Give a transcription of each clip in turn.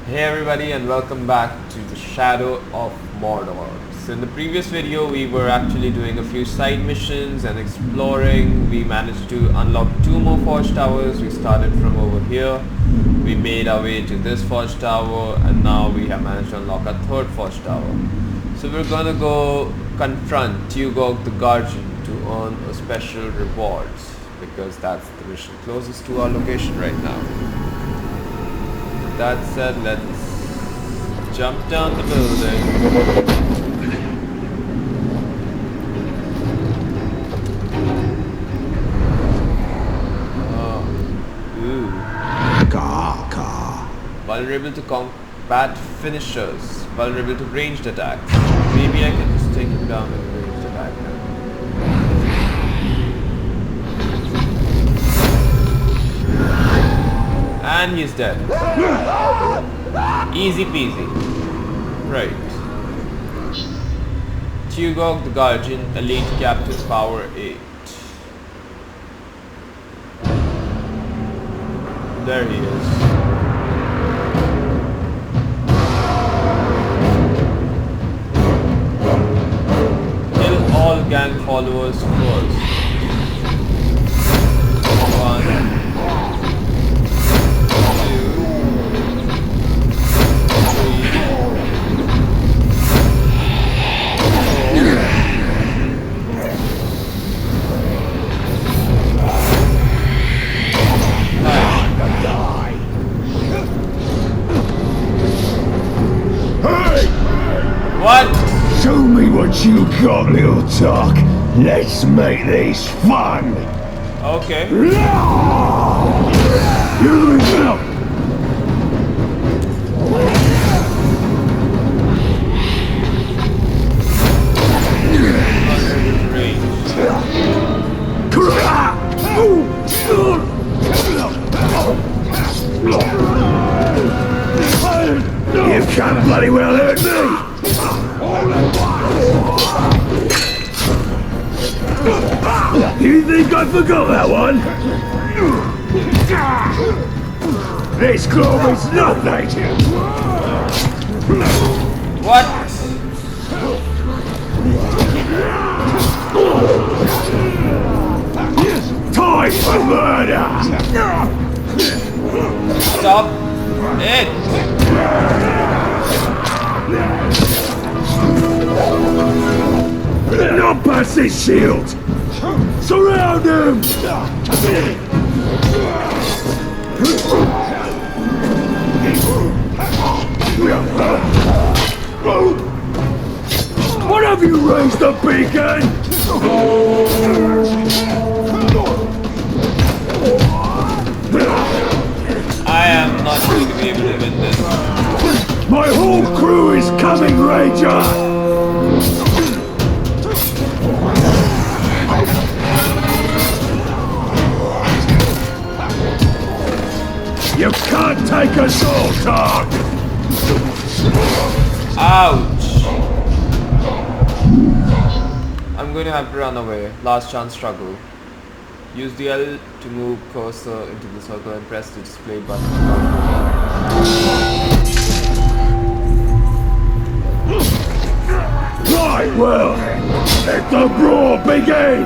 Hey everybody and welcome back to the Shadow of Mordor. So in the previous video we were actually doing a few side missions and exploring. We managed to unlock 2 more forge towers. We started from over here. We made our way to this forge tower and now we have managed to unlock a 3rd forge tower. So we're gonna go confront Tugog the Guardian to earn a special rewards because that's the mission closest to our location right now. That said, let's jump down the building. Vulnerable to combat finishers. Vulnerable to ranged attacks. Maybe I can just take him down with a ranged attack now. And he's dead. Easy peasy. Right. Tugog the Guardian, Elite Captain Power 8. There he is. Kill all gang followers first. 1. What? Show me what you got, little talk. Let's make this fun. Okay. You up. You can't bloody well hurt me. You think I forgot that one? This glove is nothing! What? Time for murder! Stop it! Not past this shield! Surround him! What have you raised the beacon? I am not going to be able to win this. My whole crew is coming, Ranger! You can't take us all, Dog! Ouch! I'm going to have to run away. Last chance struggle. Use the L to move Corsair into the circle and press the display button. Right, well, let the brawl begin!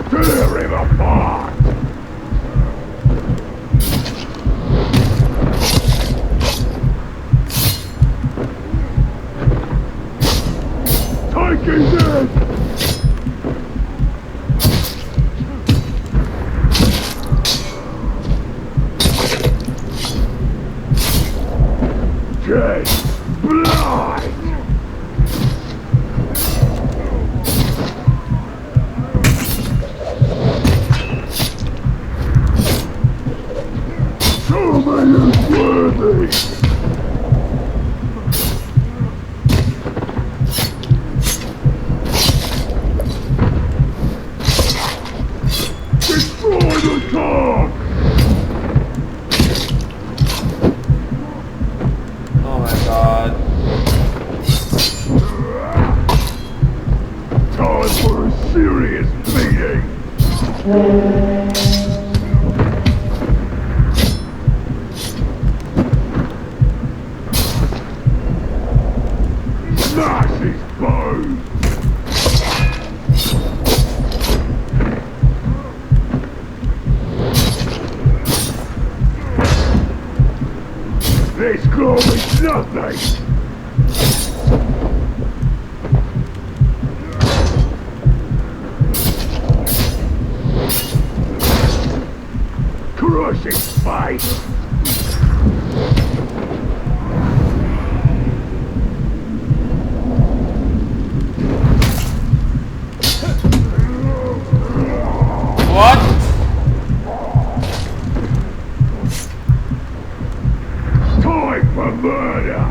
Tear him apart! Take his head! Dead blind! Show me who's worthy! Smash his bones! This claw is nothing! Crush his face! What? Time for murder!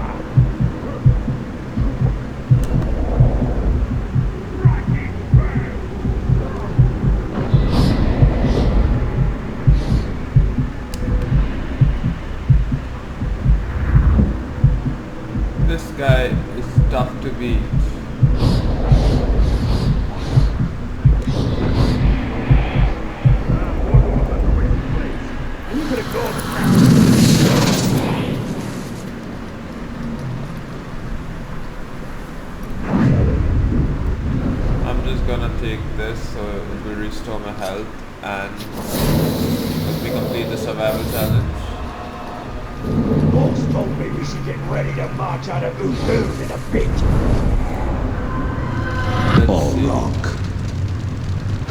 This guy is tough to beat. I'm just gonna take this so it will restore my health, and let me complete the survival challenge. Boss told me we should get ready to march out of Uthun in a bit. Let's see.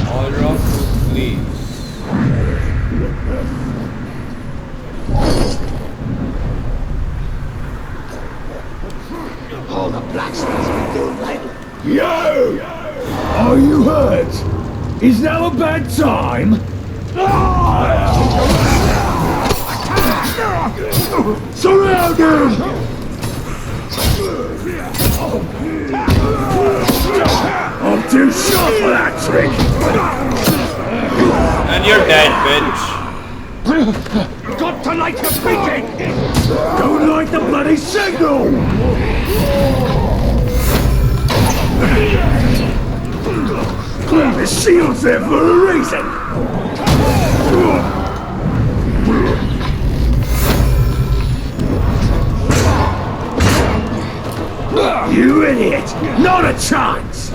All rock with leaves. All the blacksmiths been doing lately. Yo! Are you hurt? Is now a bad time? Surround him! I'm too short for that trick! And you're dead, bitch. Got to light the beacon! Don't light the bloody signal! The shield's there for a reason! You idiot! Not a chance!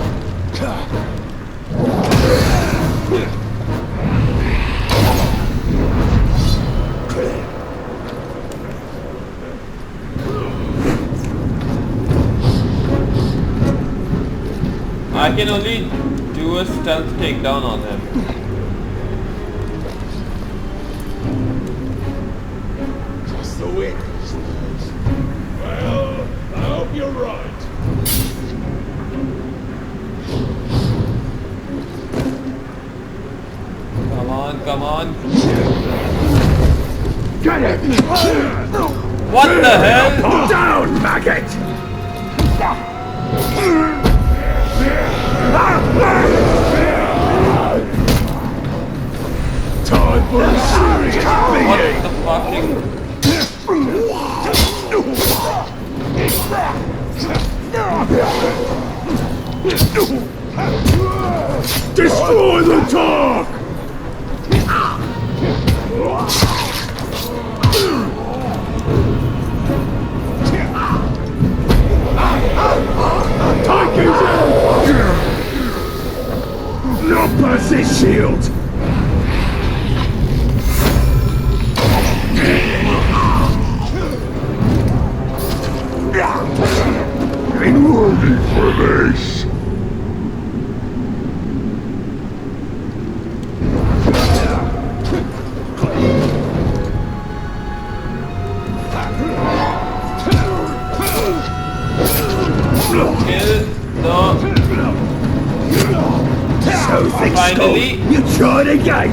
I can only do a stealth takedown on him. Just the wind. Well, I hope you're right. Come on, come on. Get it! What the hell? Down, maggot! Time for a serious What beating! the fucking... Destroy the dog! Take his head! Not past his shield! Been wounded for this! So thick Finally. skull, you tried again!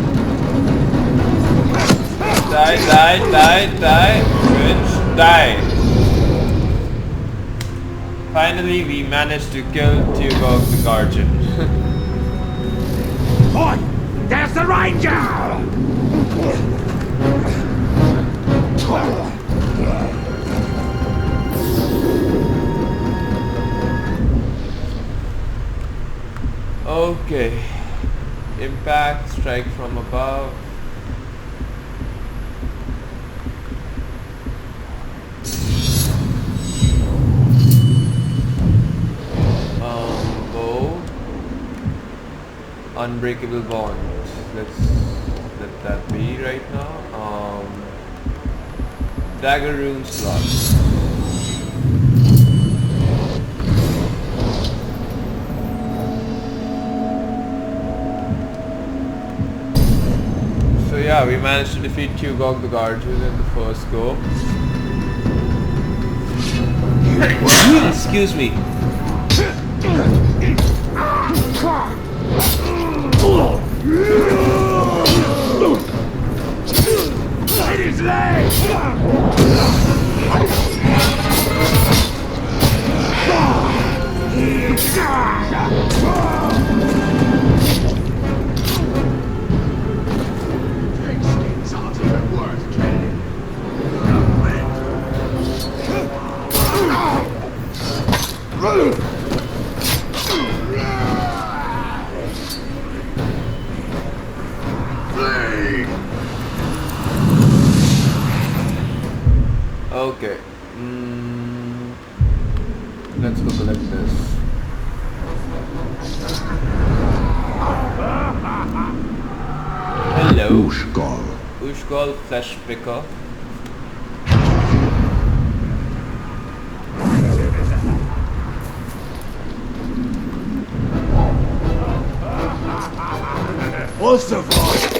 Die, die, die, die. Bitch, die. Finally, we managed to kill Tugok the Guardian. Oi! There's the ranger! Okay. impact, strike from above. Bow. Unbreakable bond. Let's let that be right now. Dagger rune slot. So yeah, we managed to defeat Qgog the Guardian in the first go. Excuse me. Hit his leg! Okay. Let's go collect this. Hello. Ushgol flesh picker. What's the fuck?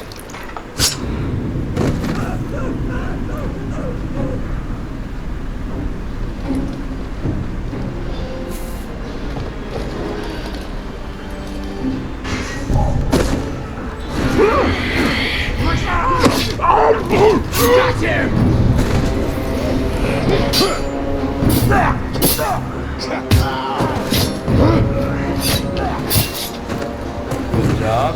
Got him! Good job.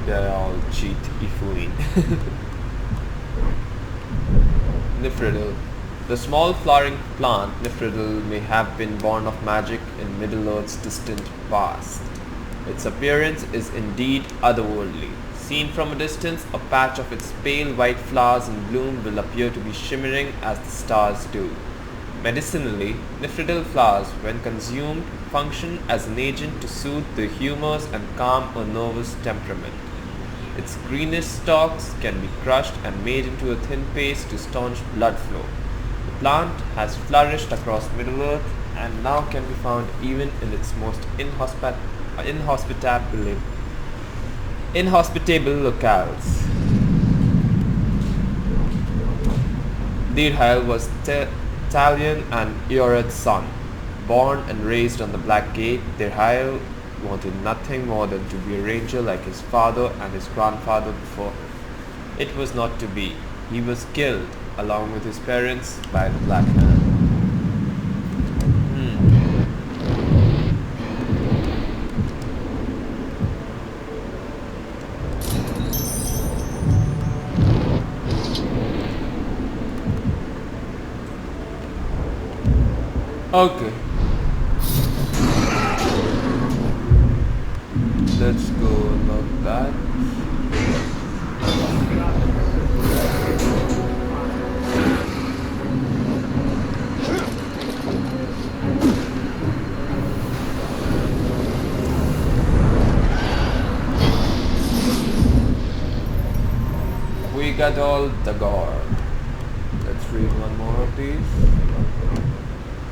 I'll cheat Ifuin. Nifridil. The small flowering plant Nifridil may have been born of magic in Middle-earth's distant past. Its appearance is indeed otherworldly. Seen from a distance, a patch of its pale white flowers in bloom will appear to be shimmering as the stars do. Medicinally, Nifridil flowers, when consumed, function as an agent to soothe the humors and calm a nervous temperament. Its greenish stalks can be crushed and made into a thin paste to staunch blood flow. The plant has flourished across Middle-earth and now can be found even in its most inhospitable locales. Dirhail was Talion and Eored's son. Born and raised on the Black Gate, Dirhail wanted nothing more than to be a ranger like his father and his grandfather before him. It was not to be. He was killed, along with his parents, by the Black Hand. Okay. Let's go about that. We got all the gore. Let's read one more of these.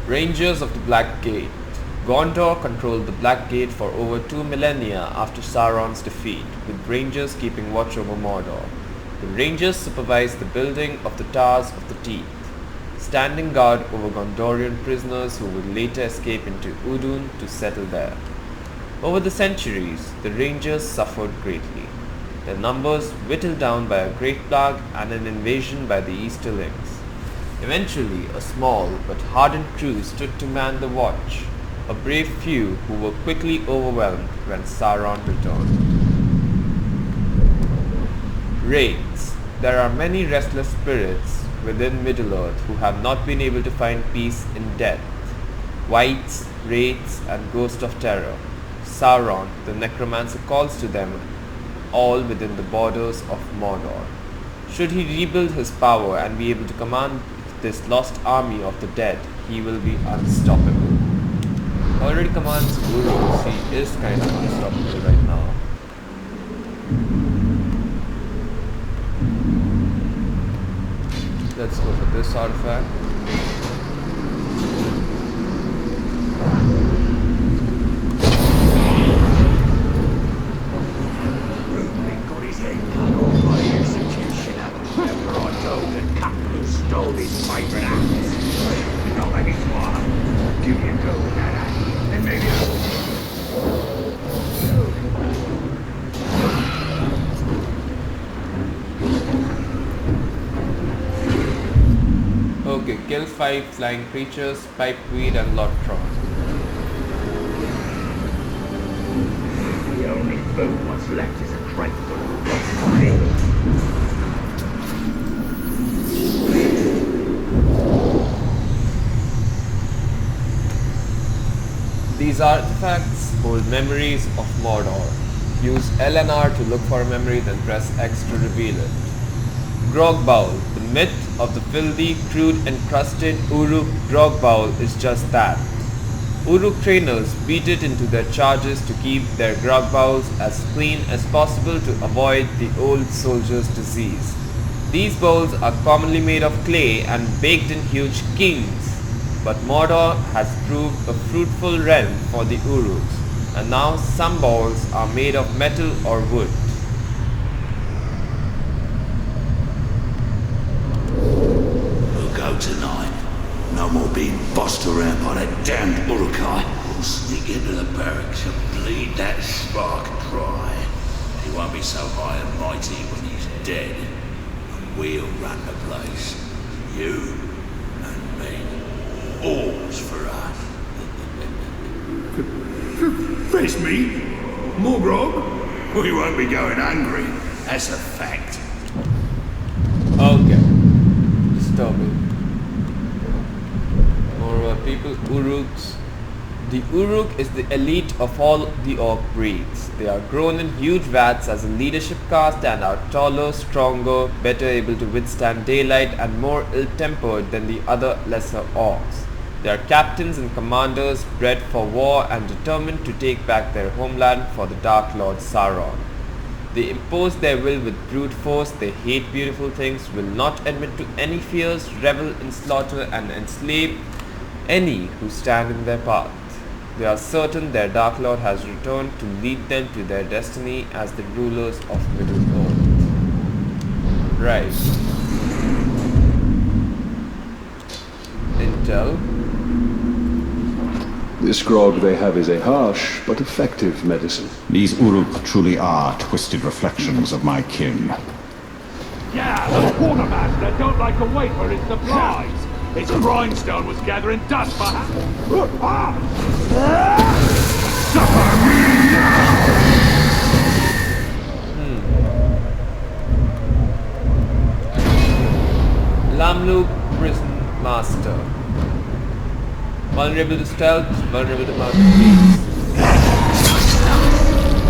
Rangers of the Black Gate. Gondor controlled the Black Gate for over 2 millennia after Sauron's defeat, with Rangers keeping watch over Mordor. The Rangers supervised the building of the Towers of the Teeth, standing guard over Gondorian prisoners who would later escape into Udun to settle there. Over the centuries, the Rangers suffered greatly, their numbers whittled down by a great plague and an invasion by the Easterlings. Eventually, a small but hardened crew stood to man the watch, a brave few who were quickly overwhelmed when Sauron returned. Raids. There are many restless spirits within Middle-earth who have not been able to find peace in death. Wights, wraiths, and ghosts of terror. Sauron, the necromancer, calls to them all within the borders of Mordor. Should he rebuild his power and be able to command this lost army of the dead, he will be unstoppable. Already commands Uruk, he is kind of unstoppable right now. Let's go for this artifact. Rupert got his head cut off by the executioner. Remember I told the cut who stole his favourite axe? Not maybe swallow. Give me a go with that axe. And maybe Okay, kill 5 flying creatures, Pipeweed and Lotron. the only food what's left is a drink full of rotten. These artifacts hold memories of Mordor. Use L and R to look for a memory, then press X to reveal it. Grog Bowl. The myth of the filthy, crude, encrusted Uruk grog bowl is just that. Uruk trainers beat it into their charges to keep their grog bowls as clean as possible to avoid the old soldier's disease. These bowls are commonly made of clay and baked in huge kilns, but Mordor has proved a fruitful realm for the Uruks, and now some bowls are made of metal or wood. We'll go tonight. No more being bossed around by that damned Urukai. We'll sneak into the barracks and bleed that spark dry. He won't be so high and mighty when he's dead. And we'll run the place. You and me. All's for us. Face me? More grog? We won't be going hungry. That's a fact. Okay. Disturbing. More people, Uruks. The Uruk is the elite of all the orc breeds. They are grown in huge vats as a leadership caste and are taller, stronger, better able to withstand daylight and more ill-tempered than the other lesser orcs. They are captains and commanders bred for war and determined to take back their homeland for the Dark Lord Sauron. They impose their will with brute force, they hate beautiful things, will not admit to any fears, revel in slaughter and enslave any who stand in their path. They are certain their Dark Lord has returned to lead them to their destiny as the rulers of Middle-earth. Right. Intel. This grog they have is a harsh but effective medicine. These Uruk truly are twisted reflections of my kin. Yeah, the quartermaster don't like to wait for his supplies. His grindstone was gathering dust for Suffer me now! Lamluk Prison Master. Vulnerable to stealth, vulnerable to mouthpiece.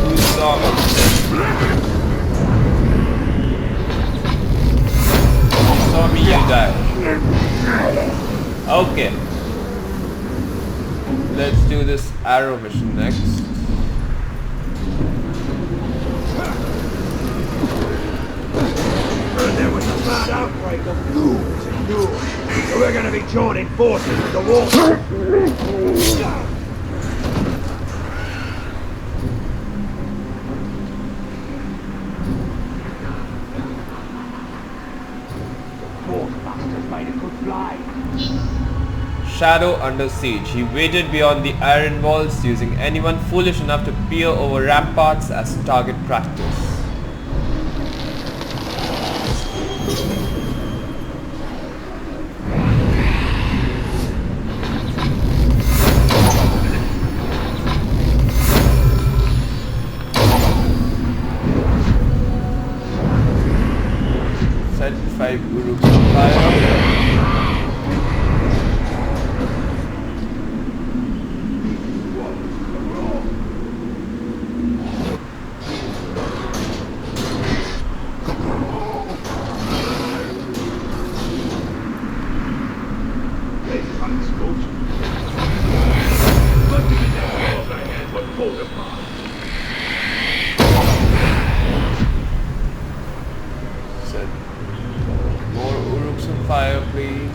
Who saw me? Saw me, you die. Okay. Let's do this arrow mission next. There was a bad outbreak of ghouls in Europe, so we're going to be joining forces with the war. Quarterbusters made a good fly. Shadow under siege. He waited beyond the iron walls, using anyone foolish enough to peer over ramparts as target practice. set 5 Uruks on fire. Set more Uruks on fire, please.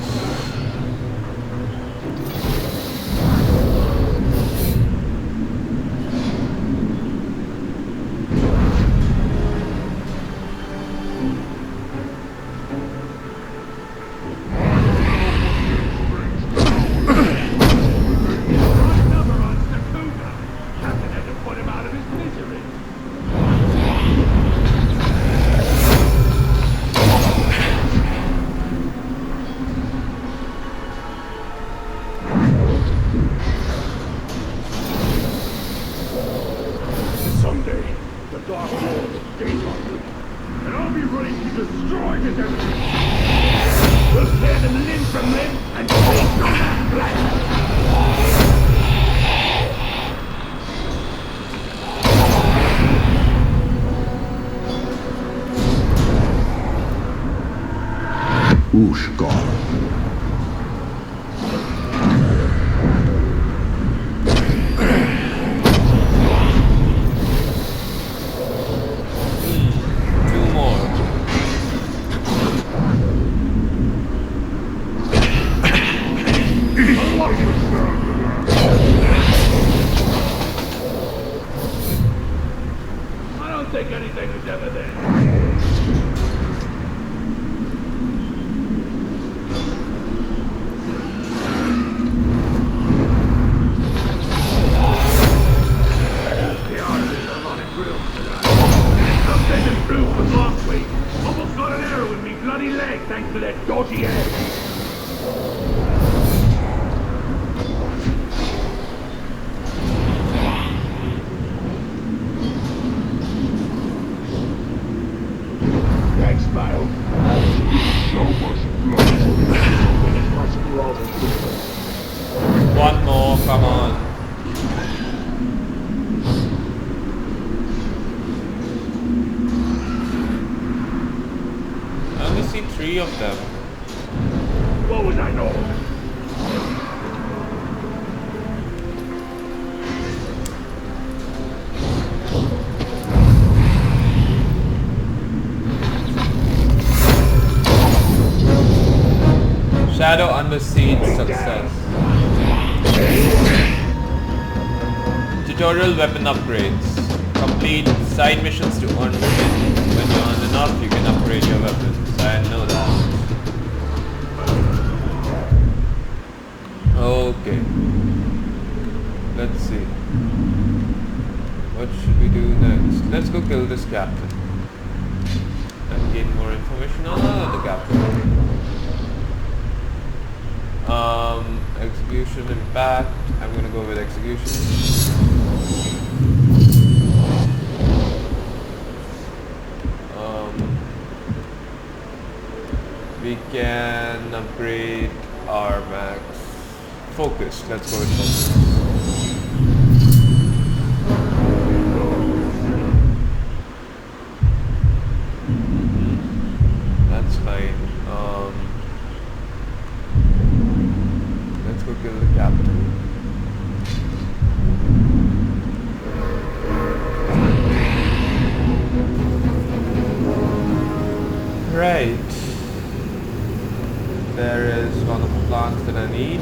Whoosh gone. Two more. I don't think anything is ever there. Thanks to that dodgy egg. Thanks, Miles. So much blood. One more, come on. I only see 3 of them. What was I know? Shadow under siege success. Tutorial weapon upgrades. Complete side missions to earn missions. When you earn enough, you can upgrade your weapons. I know that. Okay. Let's see. What should we do next? Let's go kill this captain. And gain more information on the captain. Execution impact. I'm gonna go with execution. We can upgrade our max. Focus. Let's go with focus. That's fine. Let's go kill the captain. Right. There is one of the plants that I need.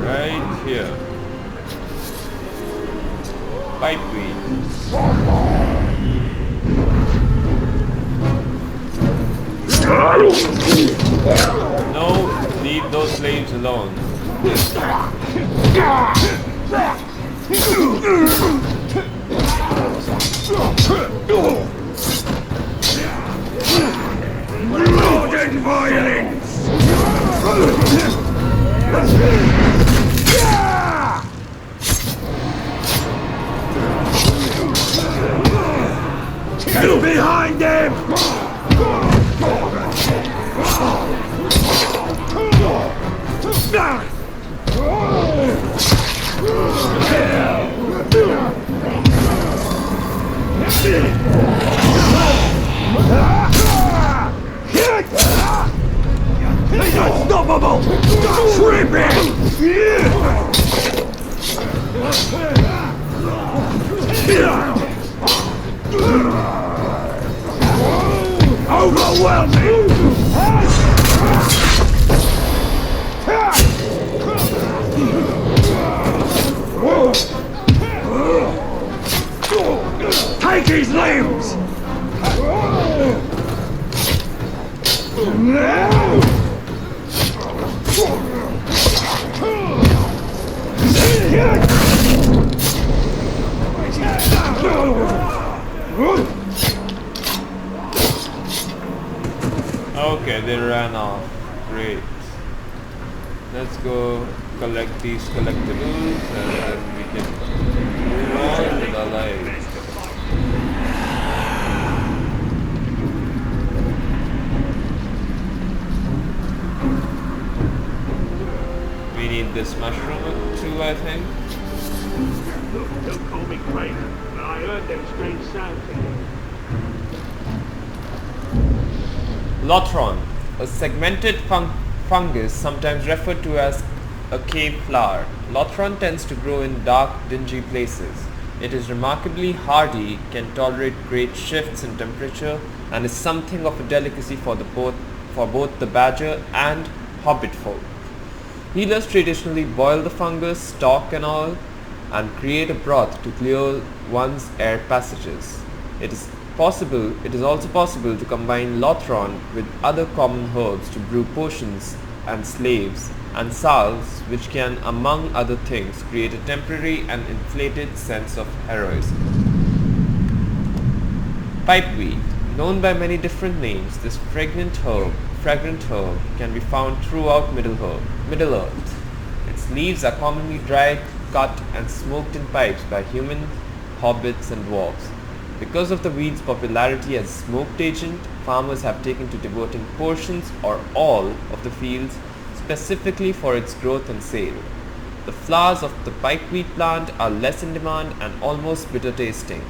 Right here. Pipeweed. No, leave those slaves alone. Modern violence! Take his limbs! Okay, they ran off. Great. Let's go collect these collectibles and then we can move on with our lives. We need this mushroom too, I think. Look, don't call me crazy, but I heard them strange sounds again. Lothron, a segmented fungus sometimes referred to as a cave flower. Lothron tends to grow in dark, dingy places. It is remarkably hardy, can tolerate great shifts in temperature, and is something of a delicacy for both the badger and hobbit folk. Healers traditionally boil the fungus, stalk and all, and create a broth to clear one's air passages. It is also possible to combine Lothron with other common herbs to brew potions and slaves and salves, which can, among other things, create a temporary and inflated sense of heroism. Pipeweed. Known by many different names, this fragrant herb can be found throughout Middle-earth. Its leaves are commonly dried, cut and smoked in pipes by humans, hobbits and dwarves. Because of the weed's popularity as a smoked agent, farmers have taken to devoting portions or all of the fields specifically for its growth and sale. The flowers of the pipeweed plant are less in demand and almost bitter tasting,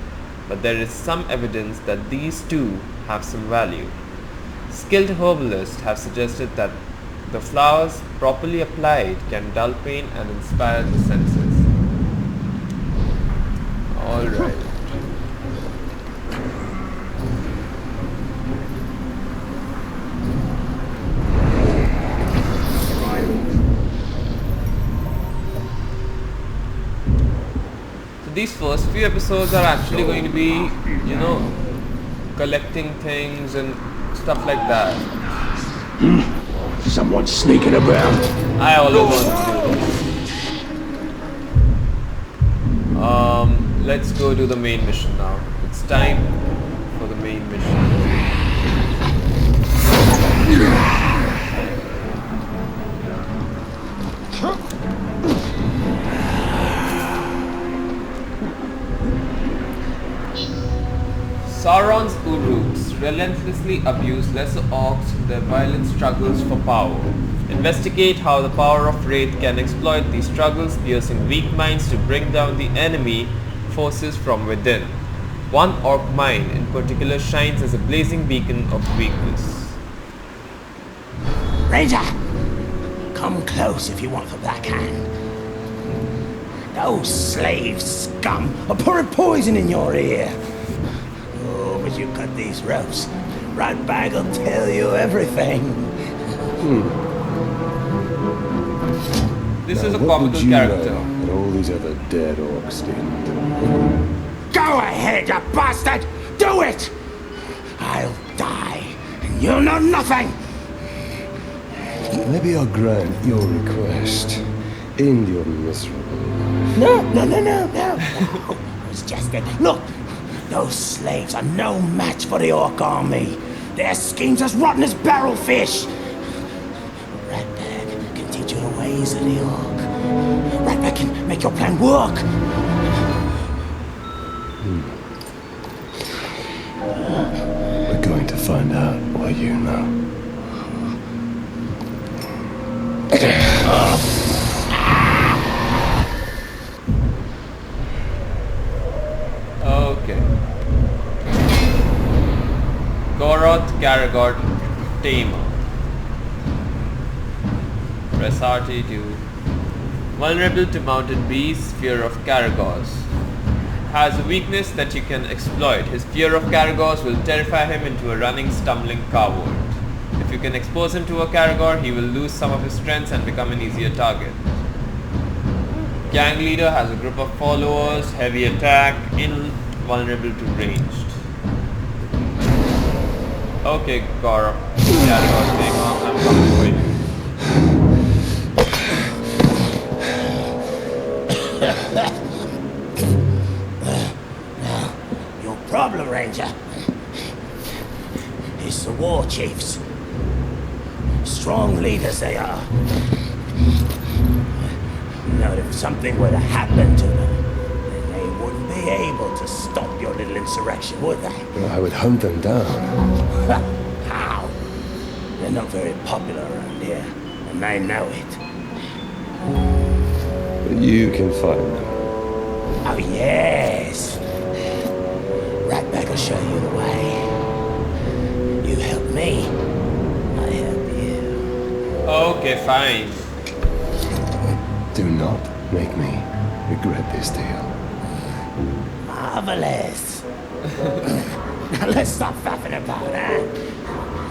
but there is some evidence that these too have some value. Skilled herbalists have suggested that the flowers, properly applied, can dull pain and inspire the senses. Alright. These first few episodes are actually going to be, collecting things and stuff like that. Someone's sneaking about. I always want to do this. Let's go do the main mission now. It's time for the main mission. Sauron's Uruks relentlessly abuse lesser orcs in their violent struggles for power. Investigate how the power of Wraith can exploit these struggles, piercing weak minds to bring down the enemy forces from within. One orc mine in particular shines as a blazing beacon of weakness. Ranger! Come close if you want the black hand. Those slave scum are pouring poison in your ear. Oh, but you cut these ropes. Ratbag will tell you everything. This is a What comical would you character. know that all these other dead orcs did? Go ahead, you bastard! Do it! I'll die, and you'll know nothing! Maybe I'll grant your request. End your miserable life. No. It was just it. Look, those slaves are no match for the orc army. Their schemes as rotten as barrel fish. Ratbag can teach you the ways of the orc. Ratbag can make your plan work. We're going to find out what you know. Okay. Goroth Garagod Tamer. Press RT to vulnerable to mounted beasts, fear of Caragors. Has a weakness that you can exploit. His fear of Caragors will terrify him into a running, stumbling coward. If you can expose him to a Caragor, he will lose some of his strengths and become an easier target. Gang leader has a group of followers, heavy attack, vulnerable to ranged. Okay, Gaurav. Yeah, I'm coming for you. Your problem, Ranger, is the war chiefs. Strong leaders they are. Now, if something were to happen to them, then they wouldn't be able to stop your little insurrection, would they? Well, I would hunt them down. How? They're not very popular around here, and they know it. But you can find them. Oh, yes. Ratbag will show you the way. You help me, I help you. Okay, fine. Do not make me regret this deal. Marvelous. Now let's stop faffing about, eh?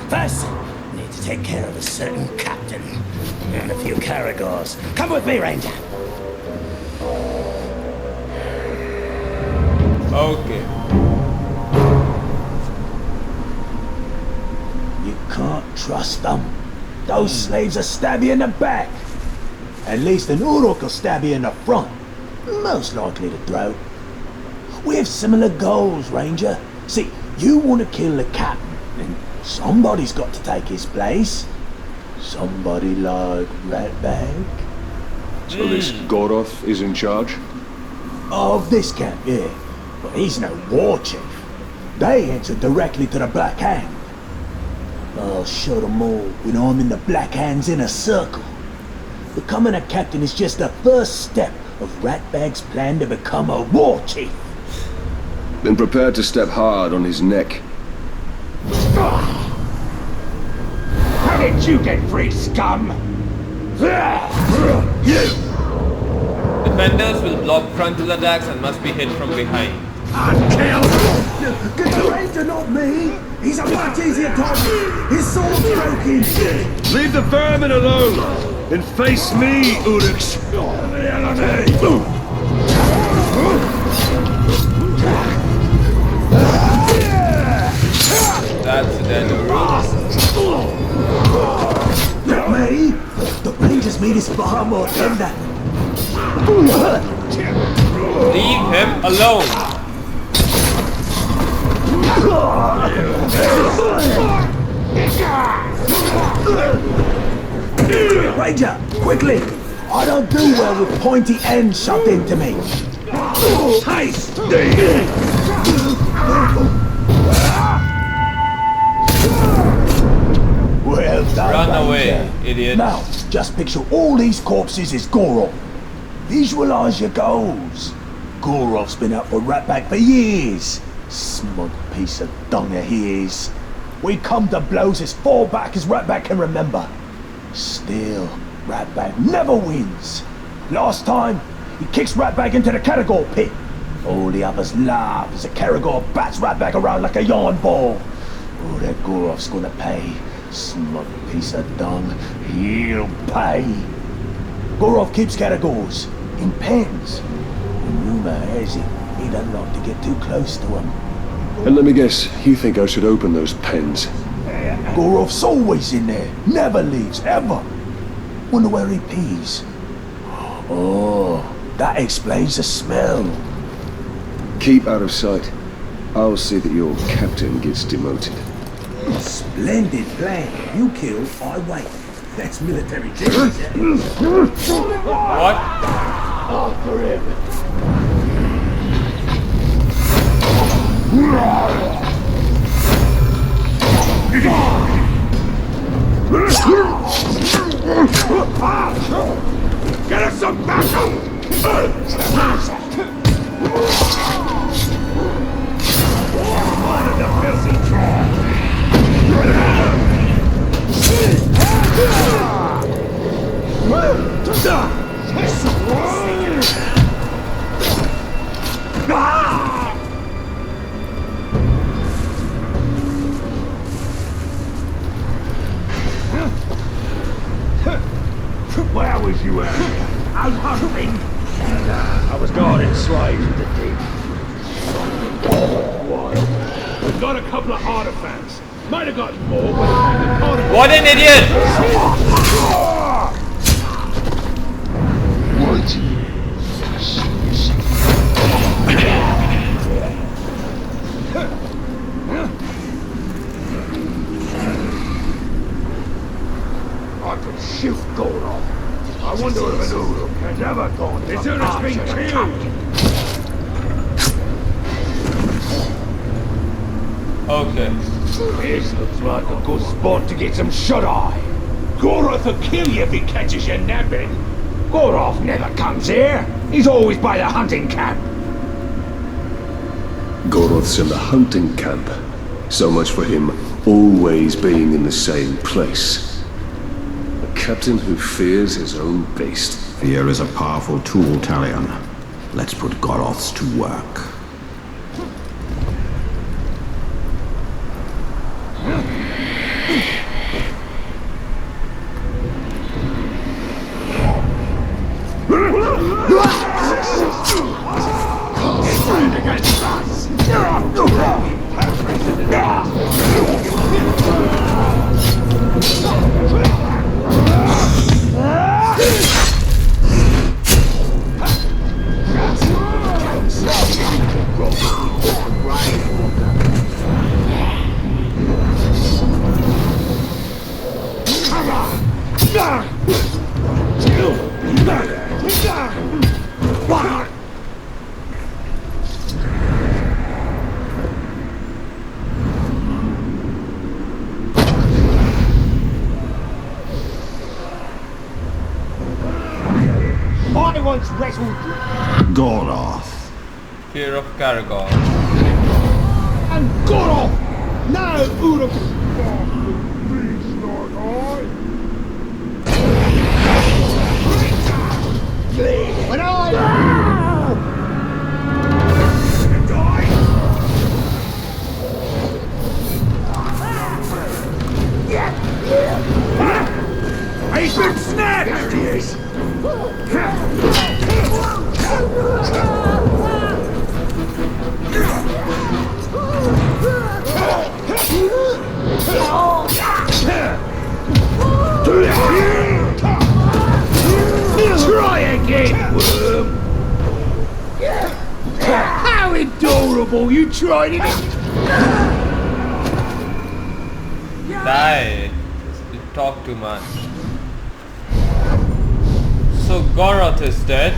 First, we need to take care of a certain captain and a few caragors. Come with me, Ranger. Okay. You can't trust them. Those slaves will stab you in the back. At least an Uruk will stab you in the front. Most likely the throat. We have similar goals, Ranger. See, you want to kill the captain, and somebody's got to take his place. Somebody like Ratbag. So this Goroth is in charge? Of this camp, yeah. But he's no war chief. They answer directly to the Black Hand. I'll show them all when I'm in the Black Hand's inner circle. Becoming a captain is just the first step of Ratbag's plan to become a war chief. Been prepared to step hard on his neck. How did you get free, scum? Defenders will block frontal attacks and must be hit from behind. Unkill! Get the Ranger, not me! He's a much easier target! His sword's broken! Leave the vermin alone and face me, Uruks. That's the dead Uruk. Not me! The Ranger's meat is far more tender. Leave him alone. Ranger, quickly! I don't do well with pointy ends shoved into me. Well done, Run Ranger. away, idiot. Now, just picture all these corpses as Gorov. Visualize your goals. Gorov's been out for Ratbag for years. Smug piece of dung he is. We come to blows as far back as Ratbag can remember. Still, Ratbag never wins. Last time, he kicks Ratbag into the Caragor pit. All the others laugh as the Caragor bats Ratbag around like a yarn ball. Oh, that Gorov's gonna pay. Smug piece of dung. He'll pay. Gorov keeps Caragors in pens. And rumor has it he doesn't like to get too close to them. And let me guess, you think I should open those pens? Gorov's always in there. Never leaves, ever. Wonder where he pees. Oh, that explains the smell. Keep out of sight. I'll see that your captain gets demoted. Splendid plan. You kill, I wait. That's military genius. What? After him. Get us some backup! One of the filthy troll! I've got a couple of artifacts. Might have got more, but What an idiot! I could shoot Goroth. I wonder if an Uruk has ever gone. This Uruk's been killed. Okay. This looks like a good spot to get some shut-eye. Goroth will kill you if he catches you napping. Goroth never comes here. He's always by the hunting camp. Goroth's in the hunting camp. So much for him always being in the same place. A captain who fears his own beast. Fear is a powerful tool, Talion. Let's put Goroths to work. I once wrestled Goroth. Fear of Karagor. and Goroth. Now Uruk. When He's been snapped! There he is! Try again, worm! How adorable! You tried it! Die. You talk too much. So Goroth is dead.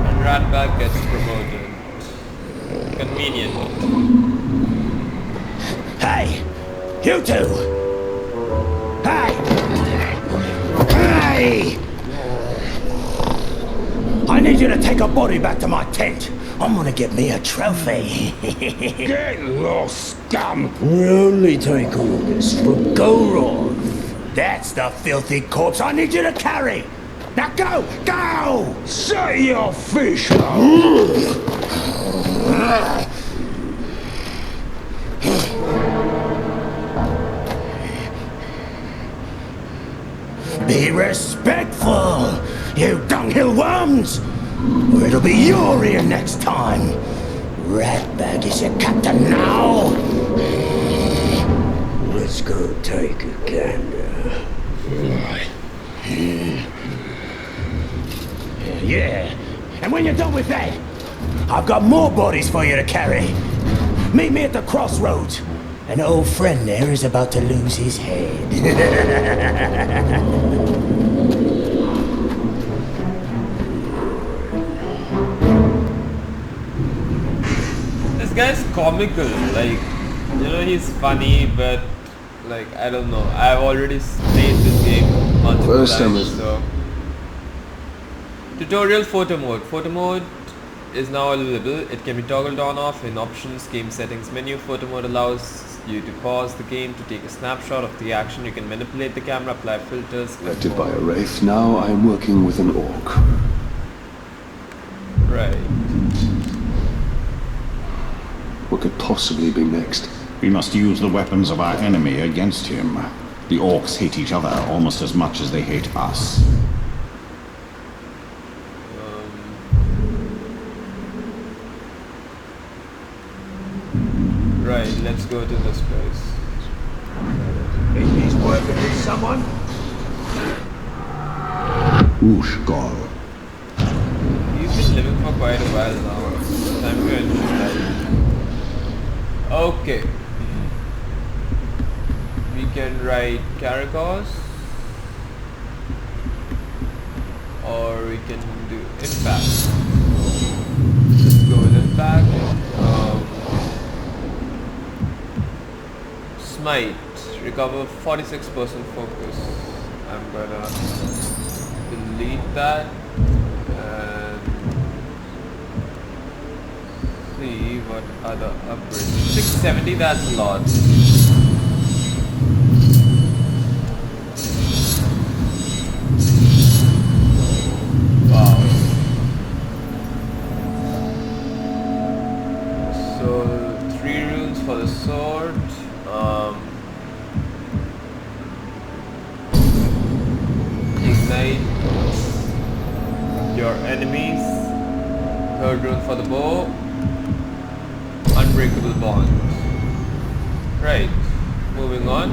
And Ratbag gets promoted. Convenient. Hey, you two! Hey! Hey! I need you to take a body back to my tent. I'm gonna get me a trophy. Get lost, scum! We only take orders from Goroth. That's the filthy corpse I need you to carry. Now go! Go! Set your fish Be respectful, you dunghill worms! Or it'll be your ear next time. Ratbag is your captain now. Let's go take a gander. Yeah, and when you're done with that, I've got more bodies for you to carry. Meet me at the crossroads. An old friend there is about to lose his head. This guy's comical, like, you know, he's funny, but like, I don't know. I've already played this game multiple First times, time so. Tutorial photo mode. Photo mode is now available. It can be toggled on off in options, game settings menu. Photo mode allows you to pause the game to take a snapshot of the action. You can manipulate the camera, apply filters. Acted by a wraith, now I am working with an orc. Right. What could possibly be next? We must use the weapons of our enemy against him. The orcs hate each other almost as much as they hate us. Right, let's go to this place. Think he's working with someone? Ushgol. He's been living for quite a while now. Time to end his life. Okay. We can write Caragos. Or we can do Impact. Let's go with Impact. Smite. Recover 46% focus. I'm gonna delete that and see what other upgrades. 670, that's a lot. Wow. So 3 runes for the sword. Ignite your enemies. 3rd rune for the bow. Unbreakable bond. Right. Moving on.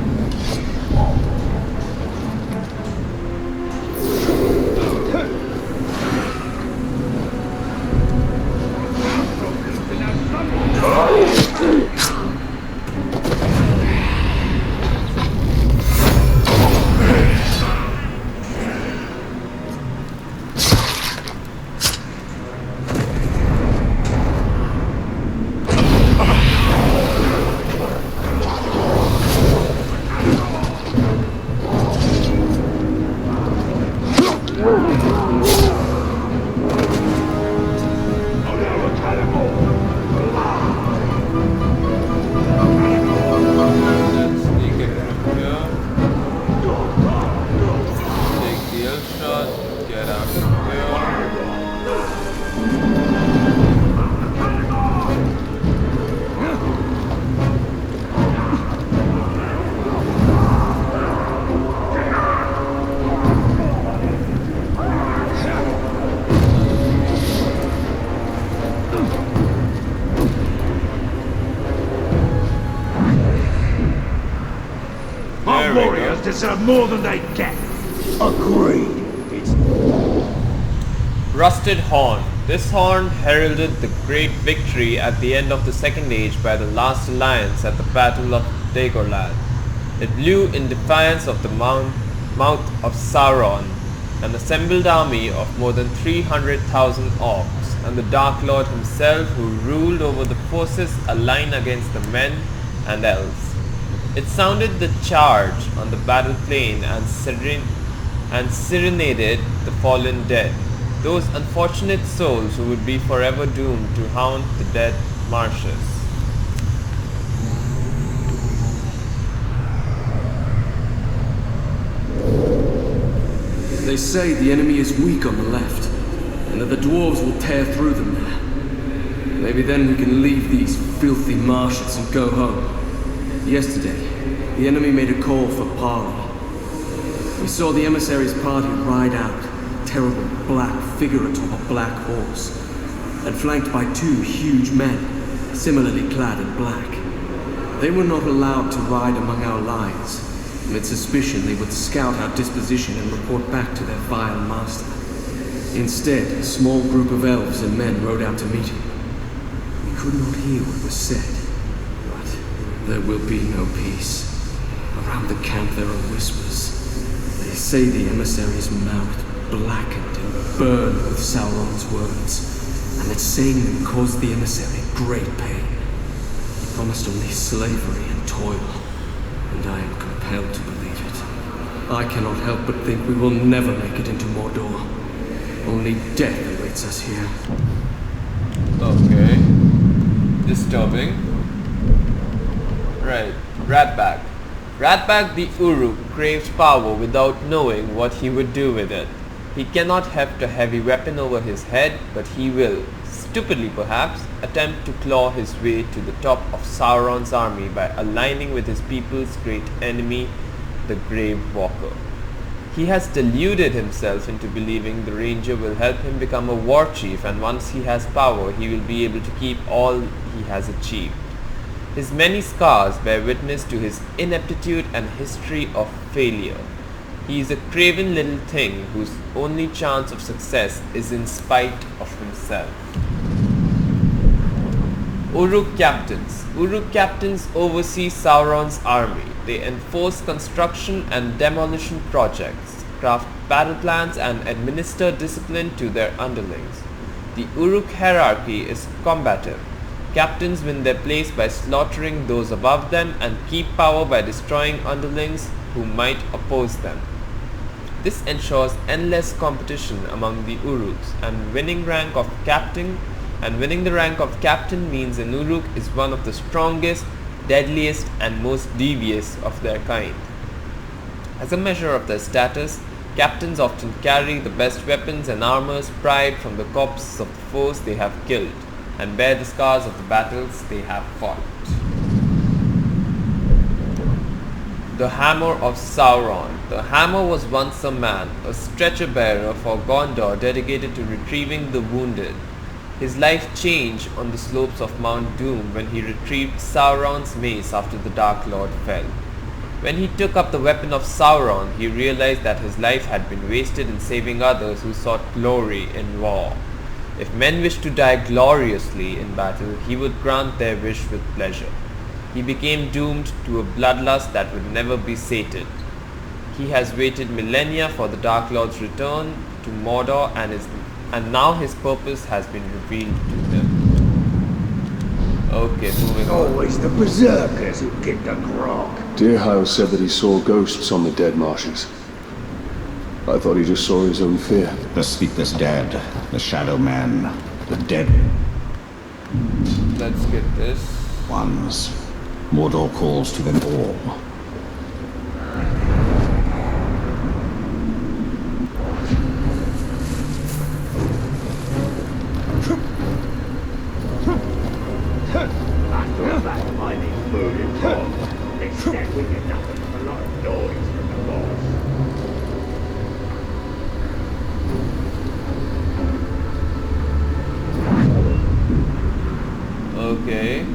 Our warriors deserve more than they get. Agreed. It's Rusted Horn. This horn heralded the great victory at the end of the Second Age by the last alliance at the Battle of Dagorland. It blew in defiance of the mouth of Sauron, an assembled army of more than 300,000 orcs, and the Dark Lord himself, who ruled over the forces aligned against the men and elves. It sounded the charge on the battle plain and serenaded the fallen dead, those unfortunate souls who would be forever doomed to haunt the dead marshes. They say the enemy is weak on the left, and that the dwarves will tear through them there. Maybe then we can leave these filthy marshes and go home. Yesterday, the enemy made a call for parley. We saw the emissary's party ride out, a terrible black figure atop a black horse, and flanked by 2 huge men, similarly clad in black. They were not allowed to ride among our lines. Amid suspicion, they would scout our disposition and report back to their vile master. Instead, a small group of elves and men rode out to meet him. We could not hear what was said, but there will be no peace. Around the camp there are whispers. They say the emissary's mouth blackened and burned with Sauron's words, and that saying them caused the emissary great pain. He promised only slavery and toil, and I am compelled to believe it. I cannot help but think we will never make it into Mordor. Only death awaits us here. Okay. Disturbing. Right. Ratbag. Ratbag the Uruk craves power without knowing what he would do with it. He cannot heft a heavy weapon over his head, but he will, stupidly perhaps, attempt to claw his way to the top of Sauron's army by aligning with his people's great enemy, the Grave Walker. He has deluded himself into believing the Ranger will help him become a war chief, and once he has power, he will be able to keep all he has achieved. His many scars bear witness to his ineptitude and history of failure. He is a craven little thing whose only chance of success is in spite of himself. Uruk Captains. Uruk Captains oversee Sauron's army. They enforce construction and demolition projects, craft battle plans and administer discipline to their underlings. The Uruk hierarchy is combative. Captains win their place by slaughtering those above them and keep power by destroying underlings who might oppose them. This ensures endless competition among the Uruks, and winning the rank of captain means an Uruk is one of the strongest, deadliest and most devious of their kind. As a measure of their status, captains often carry the best weapons and armors pried from the corpses of the foes they have killed, and bear the scars of the battles they have fought. The Hammer of Sauron. The Hammer was once a man, a stretcher-bearer for Gondor dedicated to retrieving the wounded. His life changed on the slopes of Mount Doom when he retrieved Sauron's mace after the Dark Lord fell. When he took up the weapon of Sauron, he realized that his life had been wasted in saving others who sought glory in war. If men wished to die gloriously in battle, he would grant their wish with pleasure. He became doomed to a bloodlust that would never be sated. He has waited millennia for the Dark Lord's return to Mordor, and now his purpose has been revealed to him. Okay, moving on. Always the berserkers who get the grog. Deerhound said that he saw ghosts on the dead marshes. I thought he just saw his own fear. The sleepless dead, the shadow man, the dead Let's get this. ones. Mordor calls to them all. I thought that might be food and grog. Instead we get nothing but a lot of noise from the boss. Okay.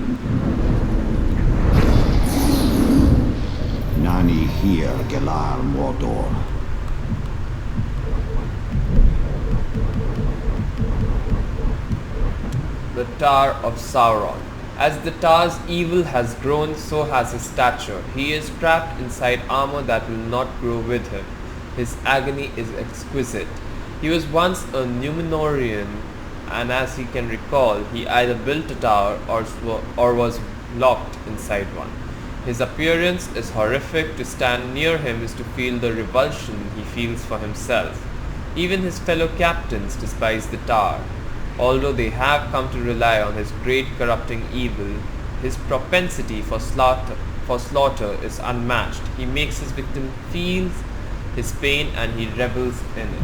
Nani here, Gelar Mordor. The Tower of Sauron. As the tower's evil has grown, so has his stature. He is trapped inside armor that will not grow with him. His agony is exquisite. He was once a Numenorian, and as he can recall, he either built a tower or was locked inside one. His appearance is horrific. To stand near him is to feel the revulsion he feels for himself. Even his fellow captains despise the tower. Although they have come to rely on his great corrupting evil, his propensity for slaughter is unmatched. He makes his victim feel his pain and he revels in it.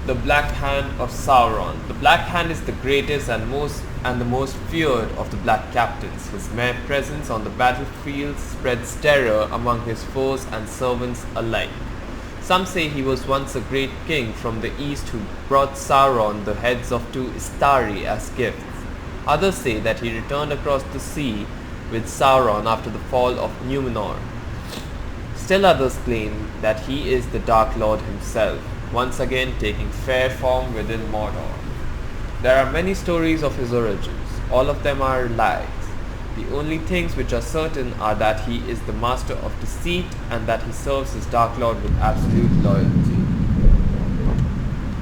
The Black Hand of Sauron. The Black Hand is the greatest and the most feared of the Black Captains. His mere presence on the battlefield spreads terror among his foes and servants alike. Some say he was once a great king from the east who brought Sauron the heads of 2 Istari as gifts. Others say that he returned across the sea with Sauron after the fall of Numenor. Still others claim that he is the Dark Lord himself, once again taking fair form within Mordor. There are many stories of his origins. All of them are lies. The only things which are certain are that he is the master of deceit and that he serves his Dark Lord with absolute loyalty.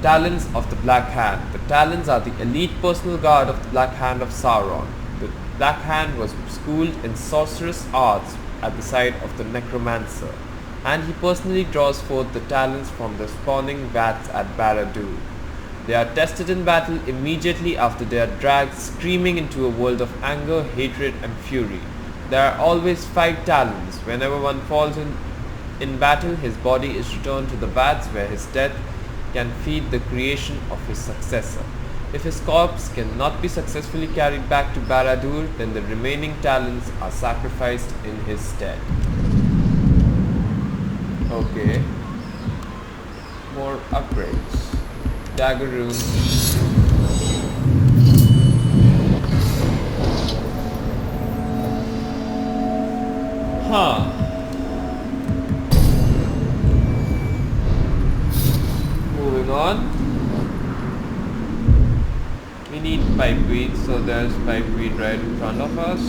Talons of the Black Hand. The Talons are the elite personal guard of the Black Hand of Sauron. The Black Hand was schooled in sorcerous arts at the side of the Necromancer, and he personally draws forth the talons from the spawning vats at Barad-dûr. They are tested in battle immediately after they are dragged screaming into a world of anger, hatred and fury. There are always 5 talons. Whenever one falls in battle, his body is returned to the vats where his death can feed the creation of his successor. If his corpse cannot be successfully carried back to Barad-dûr, then the remaining talons are sacrificed in his stead. Okay. More upgrades. Dagger rune. Moving on. We need pipeweed, so there's pipeweed right in front of us.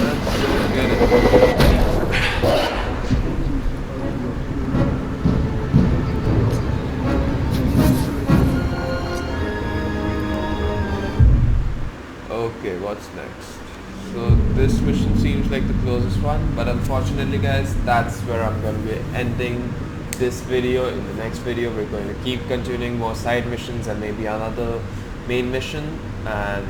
Let's go get it. Okay, what's next? So this mission seems like the closest one, but unfortunately guys, that's where I'm going to be ending this video. In the next video we're going to keep continuing more side missions and maybe another main mission, and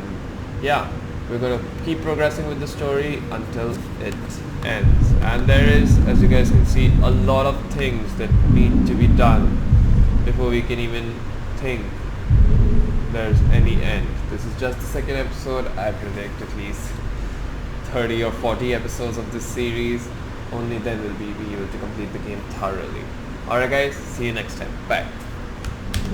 yeah, we're going to keep progressing with the story until it ends. And there is, as you guys can see, a lot of things that need to be done before we can even think there's any end. This is just the second episode. I predict at least 30 or 40 episodes of this series. Only then will we be able to complete the game thoroughly. Alright guys, see you next time. Bye.